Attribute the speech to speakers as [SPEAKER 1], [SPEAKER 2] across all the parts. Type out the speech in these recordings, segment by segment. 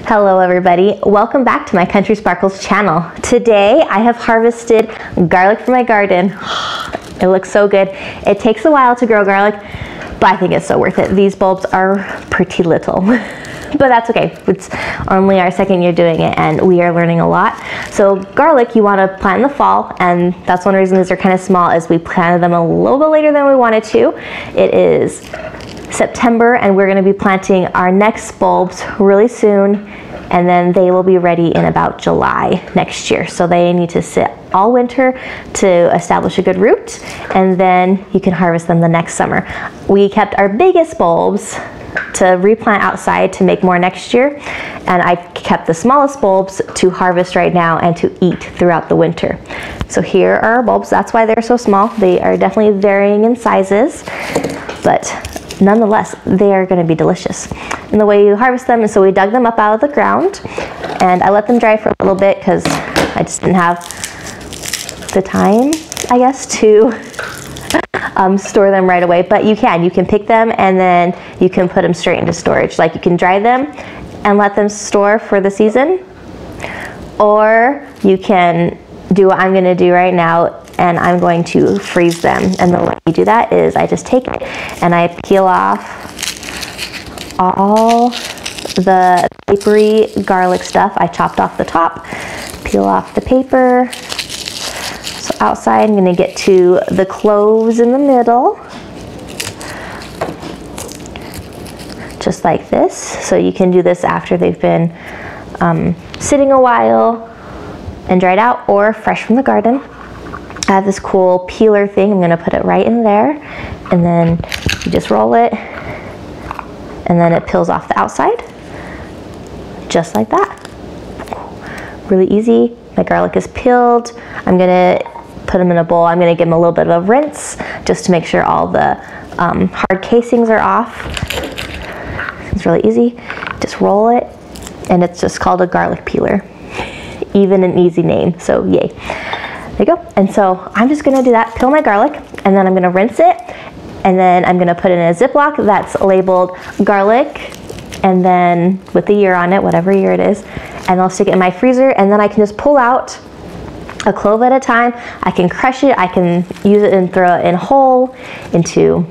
[SPEAKER 1] Hello everybody, welcome back to my Country Sparkles channel. Today I have harvested garlic from my garden. It looks so good. It takes a while to grow garlic, but I think it's so worth it. These bulbs are pretty little, but that's okay. It's only our second year doing it and we are learning a lot. So garlic you want to plant in the fall, and that's one reason these are kind of small, is we planted them a little bit later than we wanted to. It is September and we're going to be planting our next bulbs really soon, and then they will be ready in about July next year. So they need to sit all winter to establish a good root, and then you can harvest them the next summer. We kept our biggest bulbs to replant outside to make more next year, and I kept the smallest bulbs to harvest right now and to eat throughout the winter. So here are our bulbs. That's why they're so small. They are definitely varying in sizes, but nonetheless, they are going to be delicious. And the way you harvest them is, so we dug them up out of the ground and I let them dry for a little bit because I just didn't have the time, I guess, to store them right away. But you can pick them and then you can put them straight into storage. Like, you can dry them and let them store for the season, or you can do what I'm going to do right now, and I'm going to freeze them. And the way you do that is I just take it and I peel off all the papery garlic stuff. I chopped off the top, peel off the paper. So outside I'm going to get to the cloves in the middle, just like this. So you can do this after they've been sitting a while and dried out, or fresh from the garden. I have this cool peeler thing. I'm going to put it right in there, and then you just roll it, and then it peels off the outside, just like that. Really easy. My garlic is peeled. I'm going to put them in a bowl. I'm going to give them a little bit of a rinse just to make sure all the hard casings are off. It's really easy. Just roll it, and it's just called a garlic peeler. Even an easy name, so yay. There you go. And so I'm just gonna do that, peel my garlic, and then I'm gonna rinse it, and then I'm gonna put it in a Ziploc that's labeled garlic, and then with the year on it, whatever year it is, and I'll stick it in my freezer, and then I can just pull out a clove at a time. I can crush it, I can use it and throw it in whole into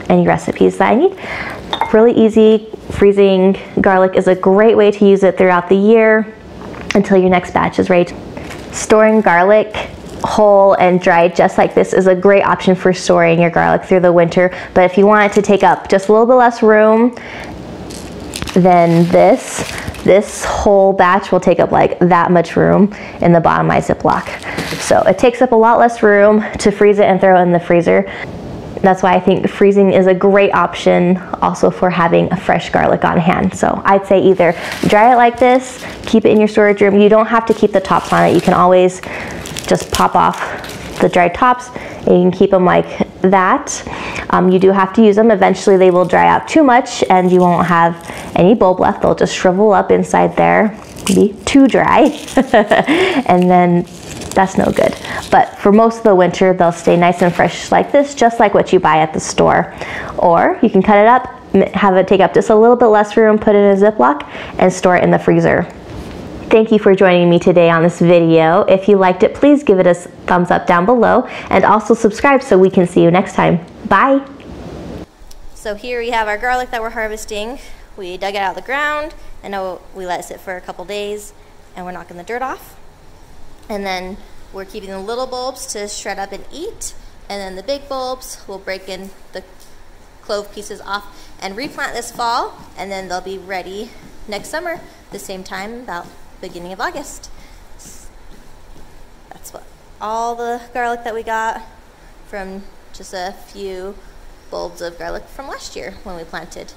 [SPEAKER 1] any recipes that I need. Really easy. Freezing garlic is a great way to use it throughout the year until your next batch is ready. Storing garlic whole and dried just like this is a great option for storing your garlic through the winter. But if you want it to take up just a little bit less room than this whole batch will take up like that much room in the bottom of my Ziploc. So it takes up a lot less room to freeze it and throw it in the freezer. That's why I think freezing is a great option also for having a fresh garlic on hand. So I'd say either dry it like this, keep it in your storage room. You don't have to keep the tops on it. You can always just pop off the dried tops and you can keep them like that. You do have to use them. Eventually they will dry out too much and you won't have any bulb left. They'll just shrivel up inside there, be too dry, and then that's no good. But for most of the winter, they'll stay nice and fresh like this, just like what you buy at the store. Or you can cut it up, have it take up just a little bit less room, put it in a Ziploc, and store it in the freezer. Thank you for joining me today on this video. If you liked it, please give it a thumbs up down below, and also subscribe so we can see you next time. Bye! So here we have our garlic that we're harvesting. We dug it out of the ground, and now we let it sit for a couple days, and we're knocking the dirt off. And then we're keeping the little bulbs to shred up and eat, and then the big bulbs we'll break in the clove pieces off and replant this fall, and then they'll be ready next summer, the same time, about beginning of August. That's what all the garlic that we got from just a few bulbs of garlic from last year when we planted.